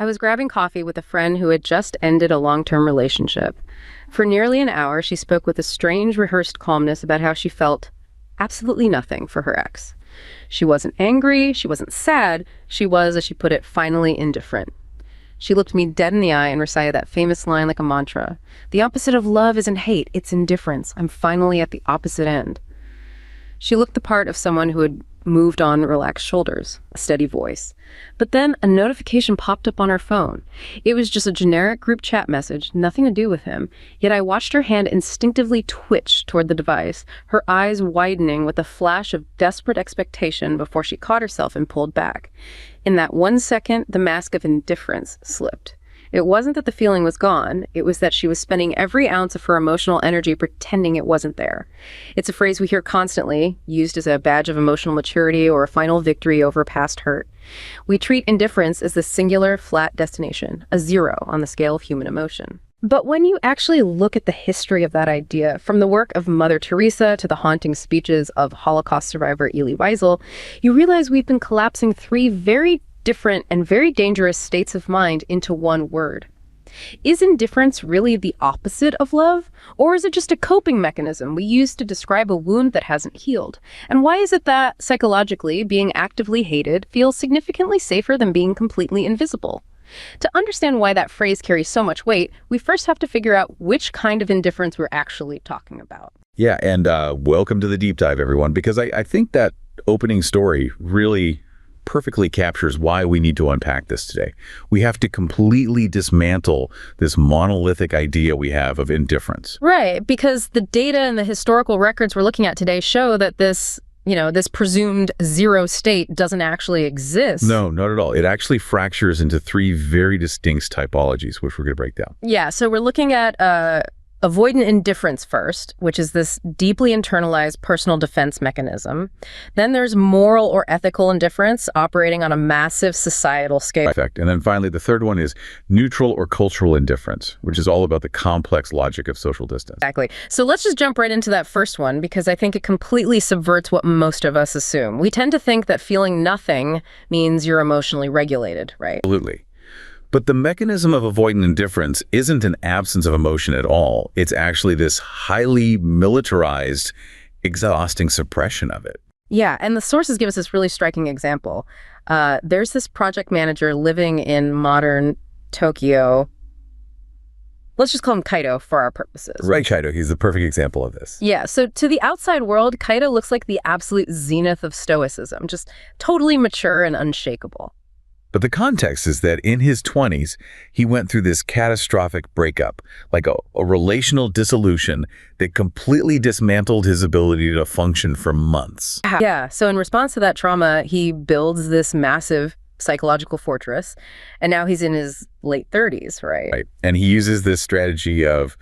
I was grabbing coffee with a friend who had just ended a long-term relationship. For nearly an hour, she spoke with a strange, rehearsed calmness about how she felt absolutely nothing for her ex. She wasn't angry, she wasn't sad, she was, as she put it, finally indifferent. She looked me dead in the eye and recited that famous line like a mantra. The opposite of love isn't hate, it's indifference. I'm finally at the opposite end. She looked the part of someone who had moved on relaxed shoulders, a steady voice. But then a notification popped up on her phone. It was just a generic group chat message, nothing to do with him. Yet I watched her hand instinctively twitch toward the device, her eyes widening with a flash of desperate expectation before she caught herself and pulled back. In that 1 second, the mask of indifference slipped. It wasn't that the feeling was gone, it was that she was spending every ounce of her emotional energy pretending it wasn't there. It's a phrase we hear constantly, used as a badge of emotional maturity or a final victory over past hurt. We treat indifference as the singular, flat destination, a zero on the scale of human emotion. But when you actually look at the history of that idea, from the work of Mother Teresa to the haunting speeches of Holocaust survivor Elie Wiesel, you realize we've been collapsing three very different and very dangerous states of mind into one word. Is indifference really the opposite of love? Or is it just a coping mechanism we use to describe a wound that hasn't healed? And why is it that, psychologically, being actively hated feels significantly safer than being completely invisible? To understand why that phrase carries so much weight, we first have to figure out which kind of indifference we're actually talking about. Yeah, and welcome to the deep dive, everyone, because I think that opening story really perfectly captures why we need to unpack this today. We have to completely dismantle this monolithic idea we have of indifference. Right, because the data and the historical records we're looking at today show that this presumed zero state doesn't actually exist. No, not at all. It actually fractures into three very distinct typologies, which we're going to break down. Yeah, so we're looking at avoidant indifference first, which is this deeply internalized personal defense mechanism. Then there's moral or ethical indifference operating on a massive societal scale. Perfect. And then finally, the third one is neutral or cultural indifference, which is all about the complex logic of social distance. Exactly. So let's just jump right into that first one, because I think it completely subverts what most of us assume. We tend to think that feeling nothing means you're emotionally regulated, right? Absolutely. But the mechanism of avoidant indifference isn't an absence of emotion at all. It's actually this highly militarized, exhausting suppression of it. Yeah, and the sources give us this really striking example. There's this project manager living in modern Tokyo. Let's just call him Kaito for our purposes. Right, Kaito. He's the perfect example of this. Yeah, so to the outside world, Kaito looks like the absolute zenith of stoicism, just totally mature and unshakable. But the context is that in his 20s, he went through this catastrophic breakup, like a relational dissolution that completely dismantled his ability to function for months. Yeah, so in response to that trauma, he builds this massive psychological fortress, and now he's in his late 30s, right? Right, and he uses this strategy of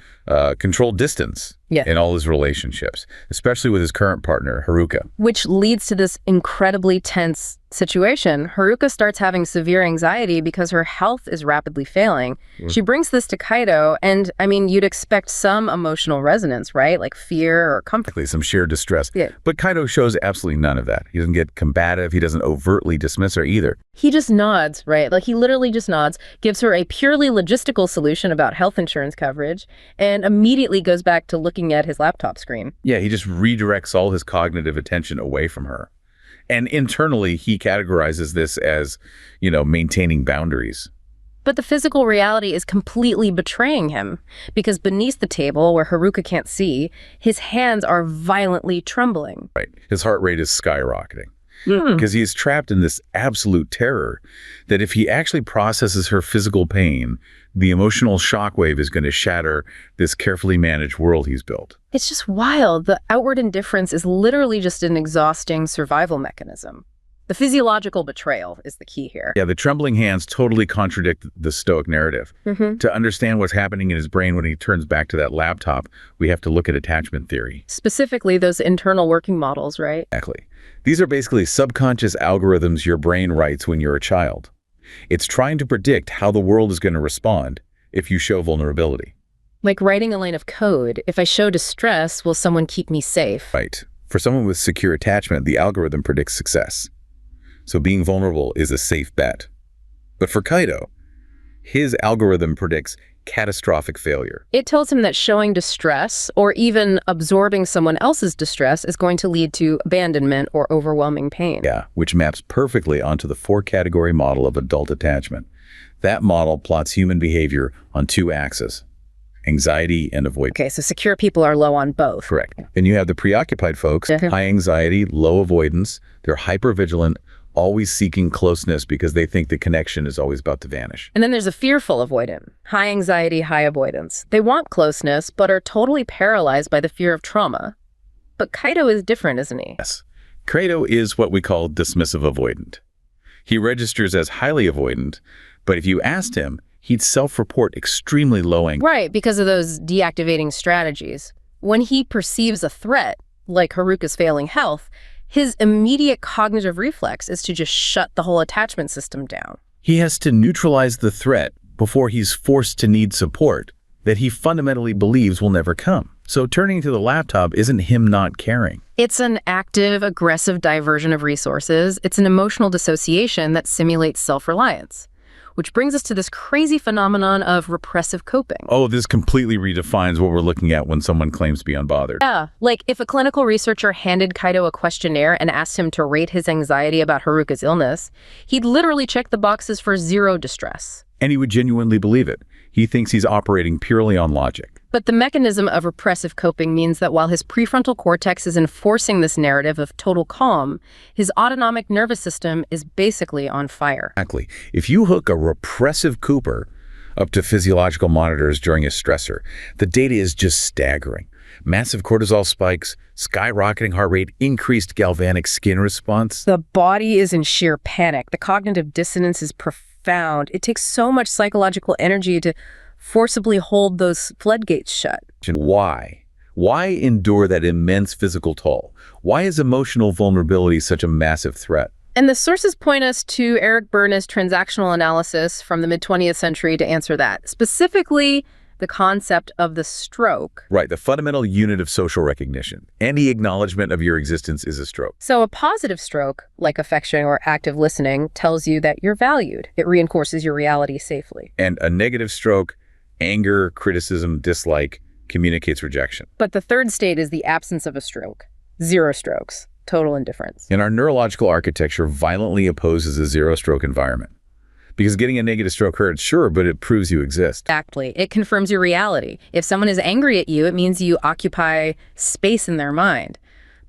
controlled distance in all his relationships, especially with his current partner, Haruka. Which leads to this incredibly tense situation. Haruka starts having severe anxiety because her health is rapidly failing. She brings this to Kaito, and I mean, you'd expect some emotional resonance, right? Like fear or comfort. Exactly, some shared distress. Yeah. But Kaito shows absolutely none of that. He doesn't get combative. He doesn't overtly dismiss her either. He just nods, right? Like he literally just nods, gives her a purely logistical solution about health insurance coverage, and immediately goes back to looking at his laptop screen. Yeah, he just redirects all his cognitive attention away from her. And internally, he categorizes this as, maintaining boundaries. But the physical reality is completely betraying him, because beneath the table, where Haruka can't see, his hands are violently trembling. Right. His heart rate is skyrocketing. Because he is trapped in this absolute terror that if he actually processes her physical pain, the emotional shockwave is going to shatter this carefully managed world he's built. It's just wild. The outward indifference is literally just an exhausting survival mechanism. The physiological betrayal is the key here. Yeah, the trembling hands totally contradict the Stoic narrative. To understand what's happening in his brain when he turns back to that laptop, we have to look at attachment theory. Specifically, those internal working models, right? Exactly. These are basically subconscious algorithms your brain writes when you're a child. It's trying to predict how the world is going to respond if you show vulnerability. Like writing a line of code. If I show distress, will someone keep me safe? Right. For someone with secure attachment, the algorithm predicts success. So being vulnerable is a safe bet. But for Kaito, His algorithm predicts catastrophic failure. It tells him that showing distress or even absorbing someone else's distress is going to lead to abandonment or overwhelming pain. Yeah, which maps perfectly onto the 4-category model of adult attachment. That model plots human behavior on 2 axes, anxiety and avoidance. Okay, so secure people are low on both. Correct. Then you have the preoccupied folks, high anxiety, low avoidance. They're hypervigilant, always seeking closeness because they think the connection is always about to vanish. And then there's a fearful avoidant, high anxiety, high avoidance. They want closeness, but are totally paralyzed by the fear of trauma. But Kaito is different, isn't he? Yes. Kaito is what we call dismissive avoidant. He registers as highly avoidant, but if you asked him, he'd self-report extremely low anxiety. Right, because of those deactivating strategies. When he perceives a threat, like Haruka's failing health, his immediate cognitive reflex is to just shut the whole attachment system down. He has to neutralize the threat before he's forced to need support that he fundamentally believes will never come. So turning to the laptop isn't him not caring. It's an active, aggressive diversion of resources. It's an emotional dissociation that simulates self-reliance. Which brings us to this crazy phenomenon of repressive coping. Oh, this completely redefines what we're looking at when someone claims to be unbothered. Yeah, like if a clinical researcher handed Kaito a questionnaire and asked him to rate his anxiety about Haruka's illness, he'd literally check the boxes for 0 distress. And he would genuinely believe it. He thinks he's operating purely on logic. But the mechanism of repressive coping means that while his prefrontal cortex is enforcing this narrative of total calm, his autonomic nervous system is basically on fire. Exactly. If you hook a repressive Cooper up to physiological monitors during a stressor, the data is just staggering. Massive cortisol spikes, skyrocketing heart rate, increased galvanic skin response. The body is in sheer panic. The cognitive dissonance is profound. It takes so much psychological energy to forcibly hold those floodgates shut. Why? Why endure that immense physical toll? Why is emotional vulnerability such a massive threat? And the sources point us to Eric Berna's transactional analysis from the mid-20th century to answer that. Specifically, the concept of the stroke. Right, the fundamental unit of social recognition. Any acknowledgement of your existence is a stroke. So a positive stroke, like affection or active listening, tells you that you're valued. It reinforces your reality safely. And a negative stroke, anger, criticism, dislike, communicates rejection. But the third state is the absence of a stroke. 0 strokes. Total indifference. And our neurological architecture violently opposes a 0-stroke environment. Because getting a negative stroke hurts, sure, but it proves you exist. Exactly. It confirms your reality. If someone is angry at you, it means you occupy space in their mind.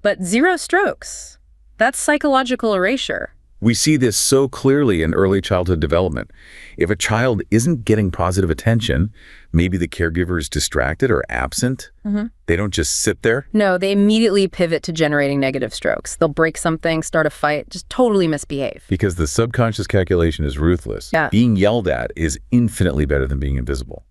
But 0 strokes, that's psychological erasure. We see this so clearly in early childhood development. If a child isn't getting positive attention, maybe the caregiver is distracted or absent, they don't just sit there. No, they immediately pivot to generating negative strokes. They'll break something, start a fight, just totally misbehave. Because the subconscious calculation is ruthless. Yeah. Being yelled at is infinitely better than being invisible.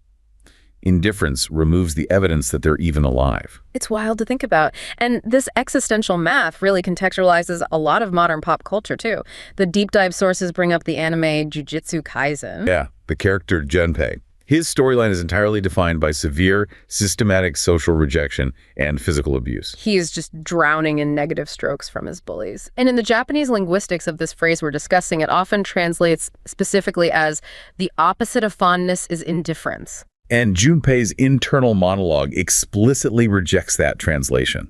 Indifference removes the evidence that they're even alive. It's wild to think about. And this existential math really contextualizes a lot of modern pop culture, too. The deep dive sources bring up the anime Jujutsu Kaisen. Yeah, the character Junpei. His storyline is entirely defined by severe, systematic social rejection and physical abuse. He is just drowning in negative strokes from his bullies. And in the Japanese linguistics of this phrase we're discussing, it often translates specifically as the opposite of fondness is indifference. And Junpei's internal monologue explicitly rejects that translation.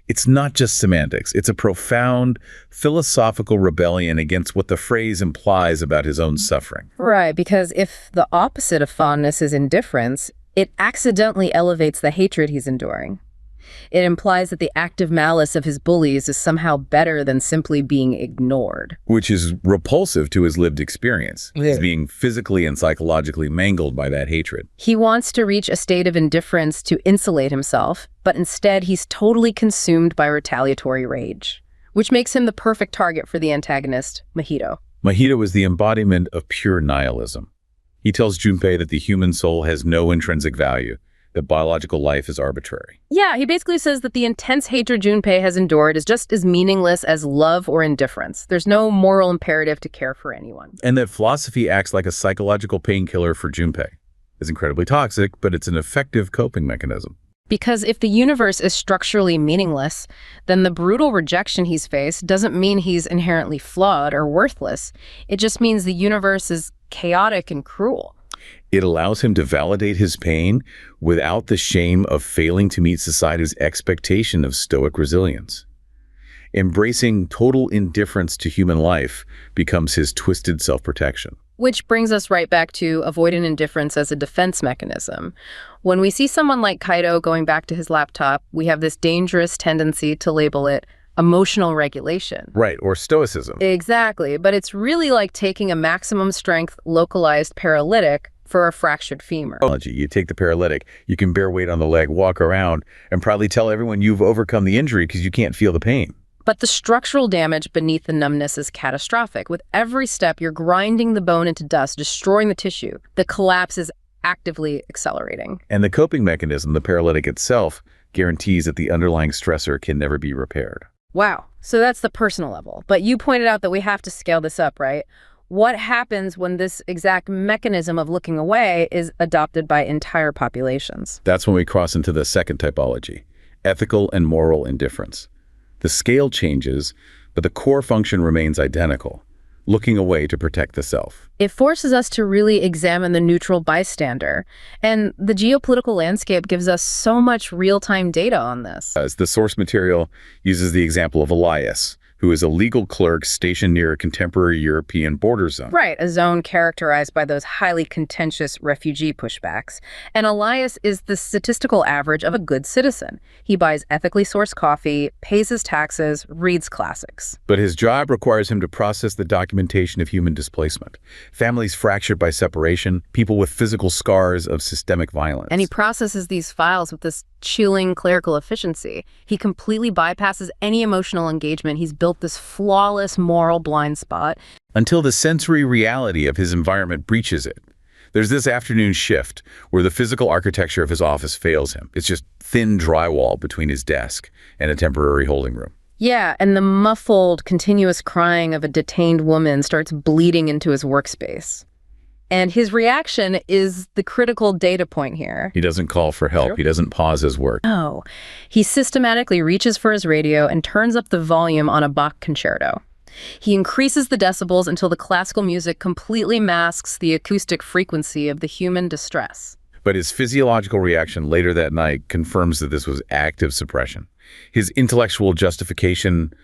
It's not just semantics. It's a profound philosophical rebellion against what the phrase implies about his own suffering. Right, because if the opposite of fondness is indifference, it accidentally elevates the hatred he's enduring. It implies that the active malice of his bullies is somehow better than simply being ignored. Which is repulsive to his lived experience. Yeah. He's being physically and psychologically mangled by that hatred. He wants to reach a state of indifference to insulate himself, but instead he's totally consumed by retaliatory rage, which makes him the perfect target for the antagonist, Mahito. Mahito is the embodiment of pure nihilism. He tells Junpei that the human soul has no intrinsic value, that biological life is arbitrary. Yeah, he basically says that the intense hatred Junpei has endured is just as meaningless as love or indifference. There's no moral imperative to care for anyone. And that philosophy acts like a psychological painkiller for Junpei. It's incredibly toxic, but it's an effective coping mechanism. Because if the universe is structurally meaningless, then the brutal rejection he's faced doesn't mean he's inherently flawed or worthless. It just means the universe is chaotic and cruel. It allows him to validate his pain without the shame of failing to meet society's expectation of stoic resilience. Embracing total indifference to human life becomes his twisted self-protection. Which brings us right back to avoidant indifference as a defense mechanism. When we see someone like Kaito going back to his laptop, we have this dangerous tendency to label it emotional regulation. Right, or stoicism. Exactly, but it's really like taking a maximum strength localized paralytic for a fractured femur. You take the paralytic, you can bear weight on the leg, walk around, and probably tell everyone you've overcome the injury because you can't feel the pain. But the structural damage beneath the numbness is catastrophic. With every step, you're grinding the bone into dust, destroying the tissue. The collapse is actively accelerating. And the coping mechanism, the paralytic itself, guarantees that the underlying stressor can never be repaired. Wow. So that's the personal level. But you pointed out that we have to scale this up, right? What happens when this exact mechanism of looking away is adopted by entire populations? That's when we cross into the second typology, ethical and moral indifference. The scale changes, but the core function remains identical, looking away to protect the self. It forces us to really examine the neutral bystander. And the geopolitical landscape gives us so much real-time data on this. As the source material uses the example of Elias, who is a legal clerk stationed near a contemporary European border zone. Right, a zone characterized by those highly contentious refugee pushbacks. And Elias is the statistical average of a good citizen. He buys ethically sourced coffee, pays his taxes, reads classics. But his job requires him to process the documentation of human displacement. Families fractured by separation, people with physical scars of systemic violence. And he processes these files with this chilling clerical efficiency. He completely bypasses any emotional engagement. He's built this flawless moral blind spot. Until the sensory reality of his environment breaches it. There's this afternoon shift where the physical architecture of his office fails him. It's just thin drywall between his desk and a temporary holding room. Yeah, and the muffled, continuous crying of a detained woman starts bleeding into his workspace. And his reaction is the critical data point here. He doesn't call for help. Sure. He doesn't pause his work. No. He systematically reaches for his radio and turns up the volume on a Bach concerto. He increases the decibels until the classical music completely masks the acoustic frequency of the human distress. But his physiological reaction later that night confirms that this was active suppression. His intellectual justification,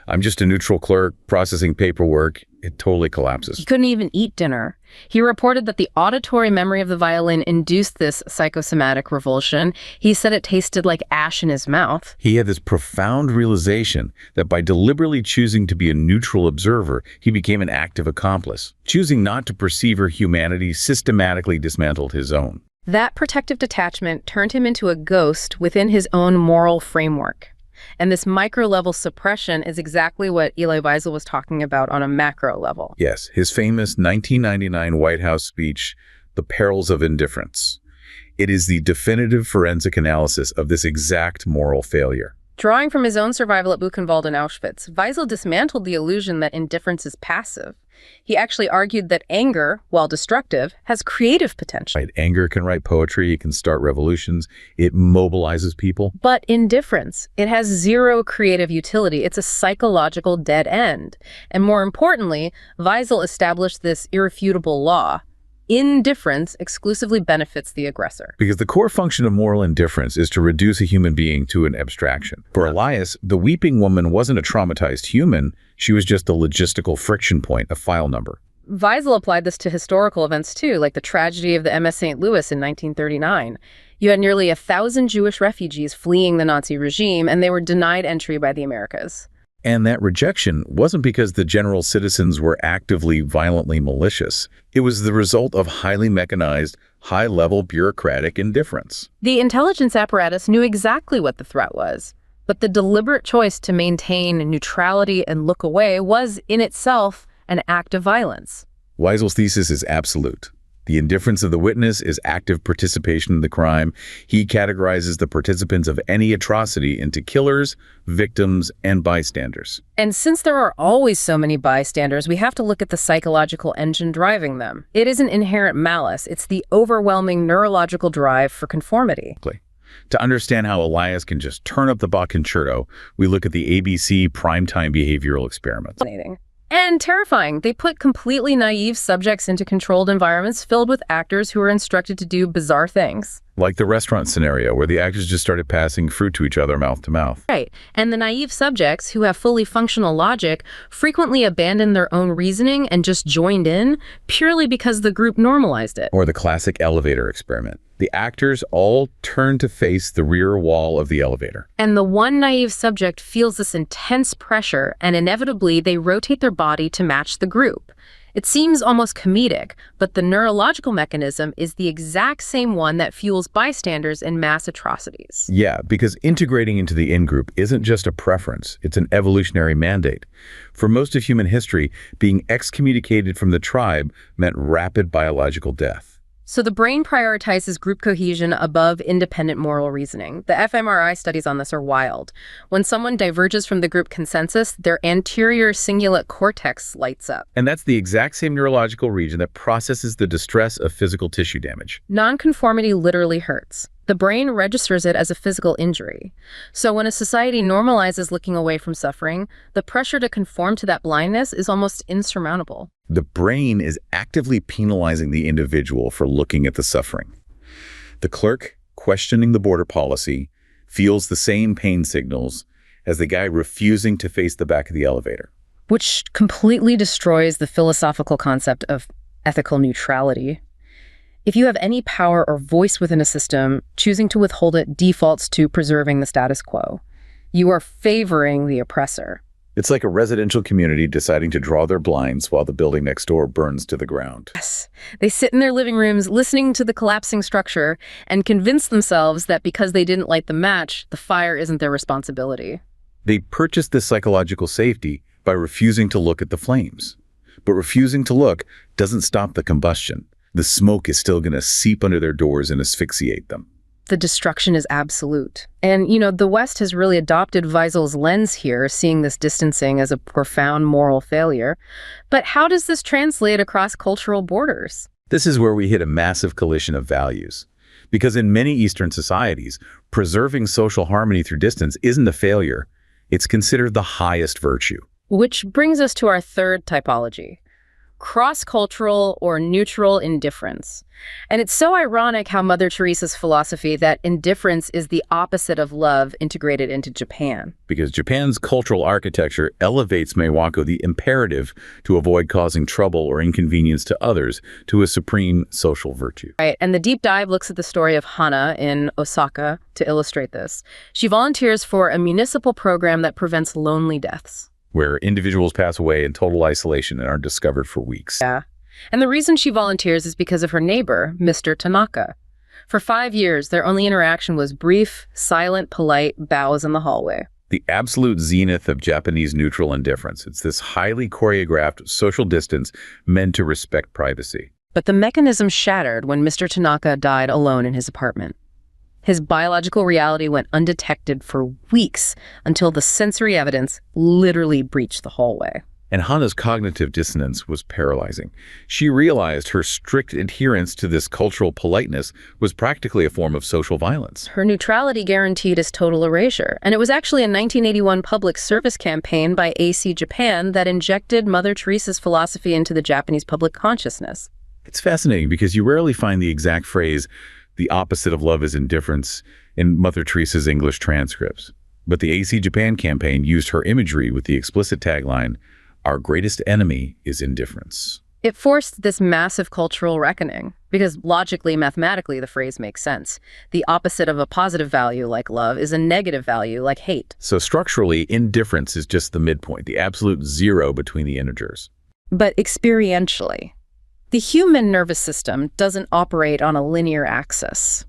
I'm just a neutral clerk processing paperwork, it totally collapses. He couldn't even eat dinner. He reported that the auditory memory of the violin induced this psychosomatic revulsion. He said it tasted like ash in his mouth. He had this profound realization that by deliberately choosing to be a neutral observer, he became an active accomplice. Choosing not to perceive her humanity systematically dismantled his own. That protective detachment turned him into a ghost within his own moral framework. And this micro-level suppression is exactly what Elie Wiesel was talking about on a macro level. Yes, his famous 1999 White House speech, The Perils of Indifference. It is the definitive forensic analysis of this exact moral failure. Drawing from his own survival at Buchenwald and Auschwitz, Wiesel dismantled the illusion that indifference is passive. He actually argued that anger, while destructive, has creative potential. Right, anger can write poetry, it can start revolutions, it mobilizes people. But indifference, it has zero creative utility. It's a psychological dead end. And more importantly, Wiesel established this irrefutable law. Indifference exclusively benefits the aggressor. Because the core function of moral indifference is to reduce a human being to an abstraction. For Elias, the weeping woman wasn't a traumatized human, she was just a logistical friction point, a file number. Wiesel applied this to historical events too, like the tragedy of the MS St. Louis in 1939. You had nearly 1,000 Jewish refugees fleeing the Nazi regime, and they were denied entry by the Americas. And that rejection wasn't because the general citizens were actively violently malicious. It was the result of highly mechanized, high-level bureaucratic indifference. The intelligence apparatus knew exactly what the threat was, but the deliberate choice to maintain neutrality and look away was, in itself, an act of violence. Wiesel's thesis is absolute. The indifference of the witness is active participation in the crime. He categorizes the participants of any atrocity into killers, victims, and bystanders. And since there are always so many bystanders, we have to look at the psychological engine driving them. It isn't inherent malice. It's the overwhelming neurological drive for conformity. To understand how Elias can just turn up the Bach concerto, we look at the ABC primetime behavioral experiment. And terrifying. They put completely naive subjects into controlled environments filled with actors who are instructed to do bizarre things. Like the restaurant scenario where the actors just started passing fruit to each other mouth to mouth. Right. And the naive subjects, who have fully functional logic, frequently abandoned their own reasoning and just joined in purely because the group normalized it. Or the classic elevator experiment. The actors all turn to face the rear wall of the elevator. And the one naive subject feels this intense pressure, and inevitably they rotate their body to match the group. It seems almost comedic, but the neurological mechanism is the exact same one that fuels bystanders in mass atrocities. Yeah, because integrating into the in-group isn't just a preference, it's an evolutionary mandate. For most of human history, being excommunicated from the tribe meant rapid biological death. So the brain prioritizes group cohesion above independent moral reasoning. The fMRI studies on this are wild. When someone diverges from the group consensus, their anterior cingulate cortex lights up. And that's the exact same neurological region that processes the distress of physical tissue damage. Non-conformity literally hurts. The brain registers it as a physical injury. So when a society normalizes looking away from suffering, the pressure to conform to that blindness is almost insurmountable. The brain is actively penalizing the individual for looking at the suffering. The clerk, questioning the border policy, feels the same pain signals as the guy refusing to face the back of the elevator. Which completely destroys the philosophical concept of ethical neutrality. If you have any power or voice within a system, choosing to withhold it defaults to preserving the status quo. You are favoring the oppressor. It's like a residential community deciding to draw their blinds while the building next door burns to the ground. Yes. They sit in their living rooms listening to the collapsing structure and convince themselves that because they didn't light the match, the fire isn't their responsibility. They purchase this psychological safety by refusing to look at the flames. But refusing to look doesn't stop the combustion. The smoke is still going to seep under their doors and asphyxiate them. The destruction is absolute. And, the West has really adopted Wiesel's lens here, seeing this distancing as a profound moral failure. But how does this translate across cultural borders? This is where we hit a massive collision of values. Because in many Eastern societies, preserving social harmony through distance isn't a failure. It's considered the highest virtue. Which brings us to our third typology. Cross-cultural or neutral indifference. And it's so ironic how Mother Teresa's philosophy that indifference is the opposite of love integrated into Japan. Because Japan's cultural architecture elevates Meiwako the imperative to avoid causing trouble or inconvenience to others to a supreme social virtue. Right, and the deep dive looks at the story of Hana in Osaka to illustrate this. She volunteers for a municipal program that prevents lonely deaths, where individuals pass away in total isolation and aren't discovered for weeks. Yeah. And the reason she volunteers is because of her neighbor, Mr. Tanaka. For 5 years, their only interaction was brief, silent, polite bows in the hallway. The absolute zenith of Japanese neutral indifference. It's this highly choreographed social distance meant to respect privacy. But the mechanism shattered when Mr. Tanaka died alone in his apartment. His biological reality went undetected for weeks until the sensory evidence literally breached the hallway. And Hana's cognitive dissonance was paralyzing. She realized her strict adherence to this cultural politeness was practically a form of social violence. Her neutrality guaranteed his total erasure. And it was actually a 1981 public service campaign by AC Japan that injected Mother Teresa's philosophy into the Japanese public consciousness. It's fascinating because you rarely find the exact phrase, "the opposite of love is indifference," in Mother Teresa's English transcripts. But the AC Japan campaign used her imagery with the explicit tagline, "Our greatest enemy is indifference." It forced this massive cultural reckoning, because logically, mathematically, the phrase makes sense. The opposite of a positive value like love is a negative value like hate. So structurally, indifference is just the midpoint, the absolute zero between the integers. But experientially, the human nervous system doesn't operate on a linear axis.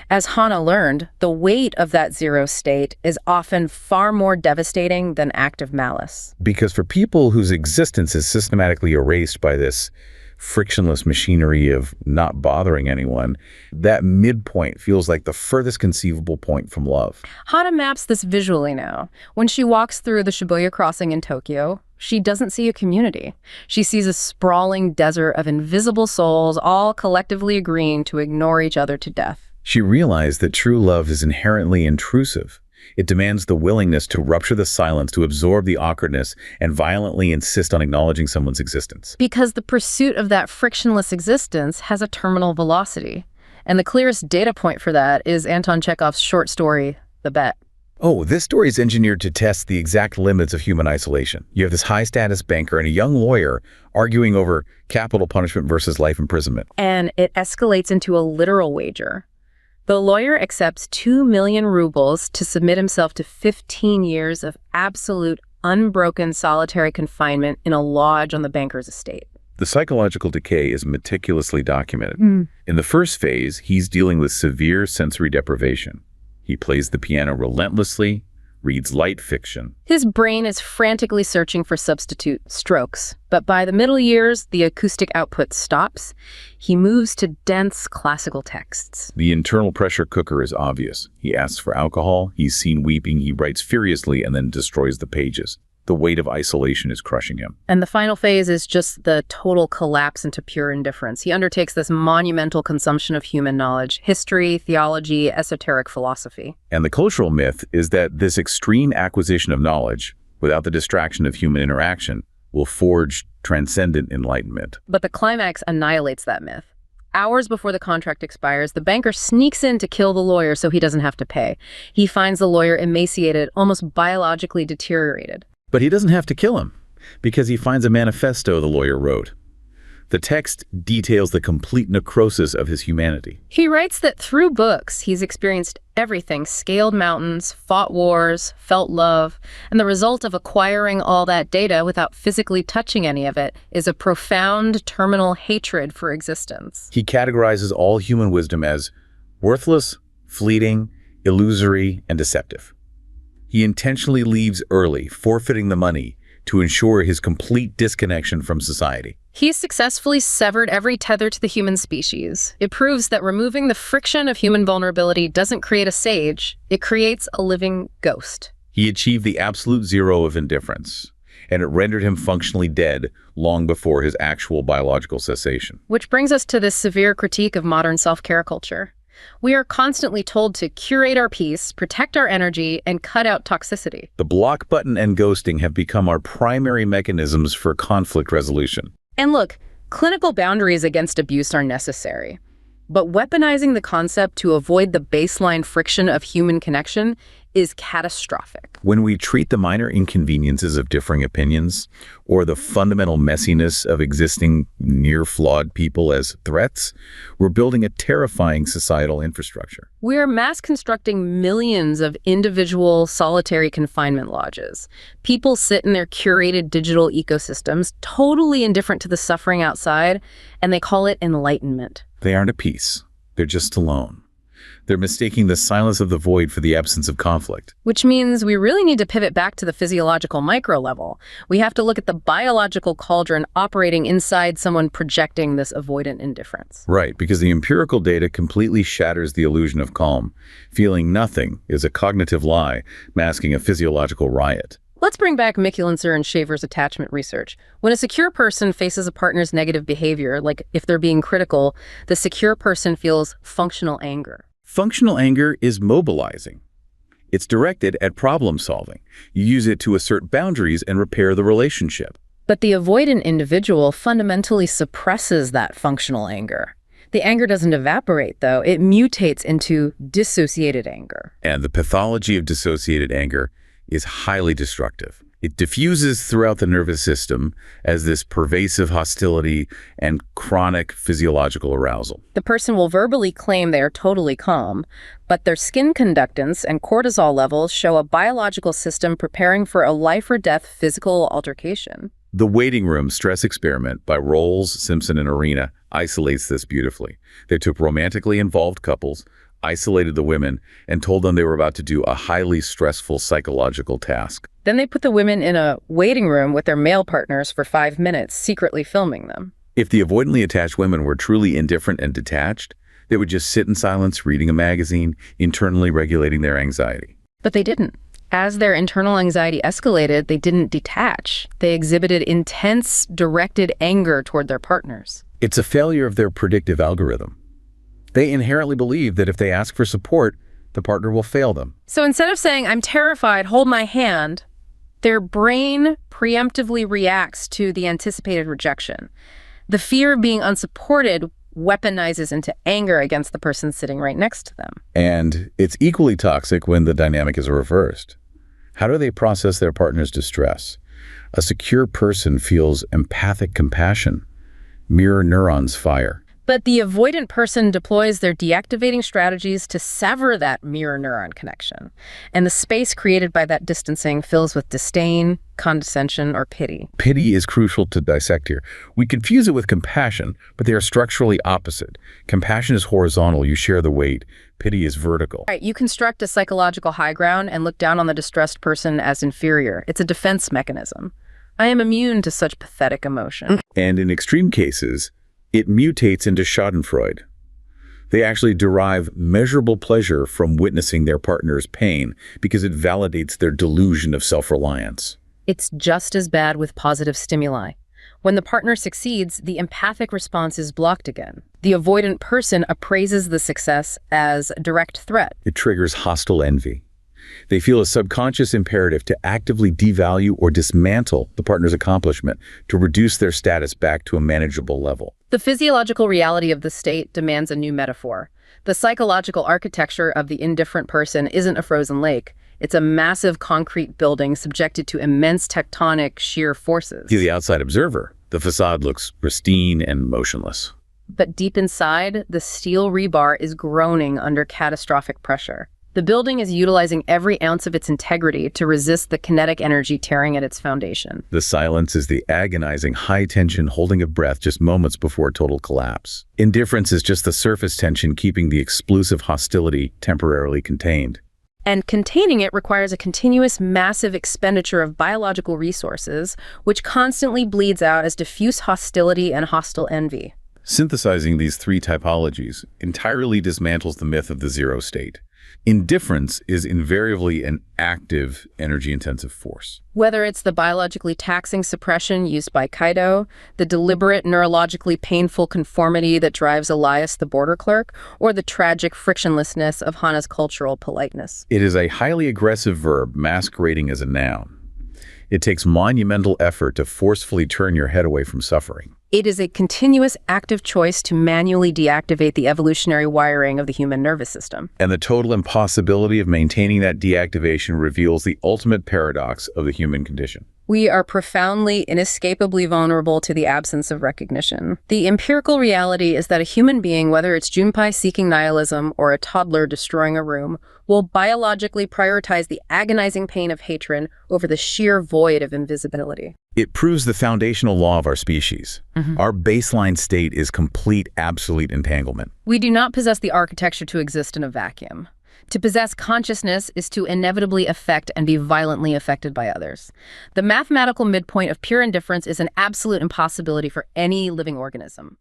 As Hana learned, the weight of that zero state is often far more devastating than active malice. Because for people whose existence is systematically erased by this frictionless machinery of not bothering anyone, that midpoint feels like the furthest conceivable point from love. Hana maps this visually now. When she walks through the Shibuya crossing in Tokyo, she doesn't see a community. She sees a sprawling desert of invisible souls, all collectively agreeing to ignore each other to death. She realized that true love is inherently intrusive. It demands the willingness to rupture the silence, to absorb the awkwardness, and violently insist on acknowledging someone's existence. Because the pursuit of that frictionless existence has a terminal velocity. And the clearest data point for that is Anton Chekhov's short story, The Bet. Oh, this story is engineered to test the exact limits of human isolation. You have this high-status banker and a young lawyer arguing over capital punishment versus life imprisonment. And it escalates into a literal wager. The lawyer accepts 2 million rubles to submit himself to 15 years of absolute, unbroken solitary confinement in a lodge on the banker's estate. The psychological decay is meticulously documented. In the first phase, he's dealing with severe sensory deprivation. He plays the piano relentlessly, reads light fiction. His brain is frantically searching for substitute strokes, but by the middle years, the acoustic output stops. He moves to dense classical texts. The internal pressure cooker is obvious. He asks for alcohol, he's seen weeping, he writes furiously and then destroys the pages. The weight of isolation is crushing him. And the final phase is just the total collapse into pure indifference. He undertakes this monumental consumption of human knowledge, history, theology, esoteric philosophy. And the cultural myth is that this extreme acquisition of knowledge, without the distraction of human interaction, will forge transcendent enlightenment. But the climax annihilates that myth. Hours before the contract expires, the banker sneaks in to kill the lawyer so he doesn't have to pay. He finds the lawyer emaciated, almost biologically deteriorated. But he doesn't have to kill him, because he finds a manifesto the lawyer wrote. The text details the complete necrosis of his humanity. He writes that through books, he's experienced everything, scaled mountains, fought wars, felt love, and the result of acquiring all that data without physically touching any of it is a profound terminal hatred for existence. He categorizes all human wisdom as worthless, fleeting, illusory, and deceptive. He intentionally leaves early, forfeiting the money, to ensure his complete disconnection from society. He's successfully severed every tether to the human species. It proves that removing the friction of human vulnerability doesn't create a sage, it creates a living ghost. He achieved the absolute zero of indifference, and it rendered him functionally dead long before his actual biological cessation. Which brings us to this severe critique of modern self-care culture. We are constantly told to curate our peace, protect our energy, and cut out toxicity. The block button and ghosting have become our primary mechanisms for conflict resolution. And look, clinical boundaries against abuse are necessary. But weaponizing the concept to avoid the baseline friction of human connection is catastrophic. When we treat the minor inconveniences of differing opinions or the fundamental messiness of existing near-flawed people as threats, we're building a terrifying societal infrastructure. We are mass constructing millions of individual solitary confinement lodges. People sit in their curated digital ecosystems, totally indifferent to the suffering outside, and they call it enlightenment. They aren't at peace. They're just alone. They're mistaking the silence of the void for the absence of conflict. Which means we really need to pivot back to the physiological micro level. We have to look at the biological cauldron operating inside someone projecting this avoidant indifference. Right, because the empirical data completely shatters the illusion of calm. Feeling nothing is a cognitive lie masking a physiological riot. Let's bring back Mikulincer and Shaver's attachment research. When a secure person faces a partner's negative behavior, like if they're being critical, the secure person feels functional anger. Functional anger is mobilizing. It's directed at problem solving. You use it to assert boundaries and repair the relationship. But the avoidant individual fundamentally suppresses that functional anger. The anger doesn't evaporate, though. It mutates into dissociated anger. And the pathology of dissociated anger is highly destructive. It diffuses throughout the nervous system as this pervasive hostility and chronic physiological arousal. The person will verbally claim they are totally calm, but their skin conductance and cortisol levels show a biological system preparing for a life-or-death physical altercation. The waiting room stress experiment by Rolls, Simpson, and Arena isolates this beautifully. They took romantically involved couples, isolated the women, and told them they were about to do a highly stressful psychological task. Then they put the women in a waiting room with their male partners for 5 minutes, secretly filming them. If the avoidantly attached women were truly indifferent and detached, they would just sit in silence, reading a magazine, internally regulating their anxiety. But they didn't. As their internal anxiety escalated, they didn't detach. They exhibited intense, directed anger toward their partners. It's a failure of their predictive algorithm. They inherently believe that if they ask for support, the partner will fail them. So instead of saying, I'm terrified, hold my hand, their brain preemptively reacts to the anticipated rejection. The fear of being unsupported weaponizes into anger against the person sitting right next to them. And it's equally toxic when the dynamic is reversed. How do they process their partner's distress? A secure person feels empathic compassion. Mirror neurons fire. But the avoidant person deploys their deactivating strategies to sever that mirror neuron connection. And the space created by that distancing fills with disdain, condescension, or pity. Pity is crucial to dissect here. We confuse it with compassion, but they are structurally opposite. Compassion is horizontal, you share the weight. Pity is vertical. Right, you construct a psychological high ground and look down on the distressed person as inferior. It's a defense mechanism. I am immune to such pathetic emotion. And in extreme cases, it mutates into schadenfreude. They actually derive measurable pleasure from witnessing their partner's pain because it validates their delusion of self-reliance. It's just as bad with positive stimuli. When the partner succeeds, the empathic response is blocked again. The avoidant person appraises the success as a direct threat. It triggers hostile envy. They feel a subconscious imperative to actively devalue or dismantle the partner's accomplishment to reduce their status back to a manageable level. The physiological reality of the state demands a new metaphor. The psychological architecture of the indifferent person isn't a frozen lake. It's a massive concrete building subjected to immense tectonic shear forces. To the outside observer, the facade looks pristine and motionless. But deep inside, the steel rebar is groaning under catastrophic pressure. The building is utilizing every ounce of its integrity to resist the kinetic energy tearing at its foundation. The silence is the agonizing high-tension holding of breath just moments before total collapse. Indifference is just the surface tension keeping the explosive hostility temporarily contained. And containing it requires a continuous, massive expenditure of biological resources, which constantly bleeds out as diffuse hostility and hostile envy. Synthesizing these three typologies entirely dismantles the myth of the zero state. Indifference is invariably an active, energy-intensive force. Whether it's the biologically taxing suppression used by Kaido, the deliberate, neurologically painful conformity that drives Elias the border clerk, or the tragic frictionlessness of Hana's cultural politeness. It is a highly aggressive verb masquerading as a noun. It takes monumental effort to forcefully turn your head away from suffering. It is a continuous active choice to manually deactivate the evolutionary wiring of the human nervous system. And the total impossibility of maintaining that deactivation reveals the ultimate paradox of the human condition. We are profoundly, inescapably vulnerable to the absence of recognition. The empirical reality is that a human being, whether it's Junpei seeking nihilism or a toddler destroying a room, will biologically prioritize the agonizing pain of hatred over the sheer void of invisibility. It proves the foundational law of our species. Our baseline state is complete, absolute entanglement. We do not possess the architecture to exist in a vacuum. To possess consciousness is to inevitably affect and be violently affected by others. The mathematical midpoint of pure indifference is an absolute impossibility for any living organism.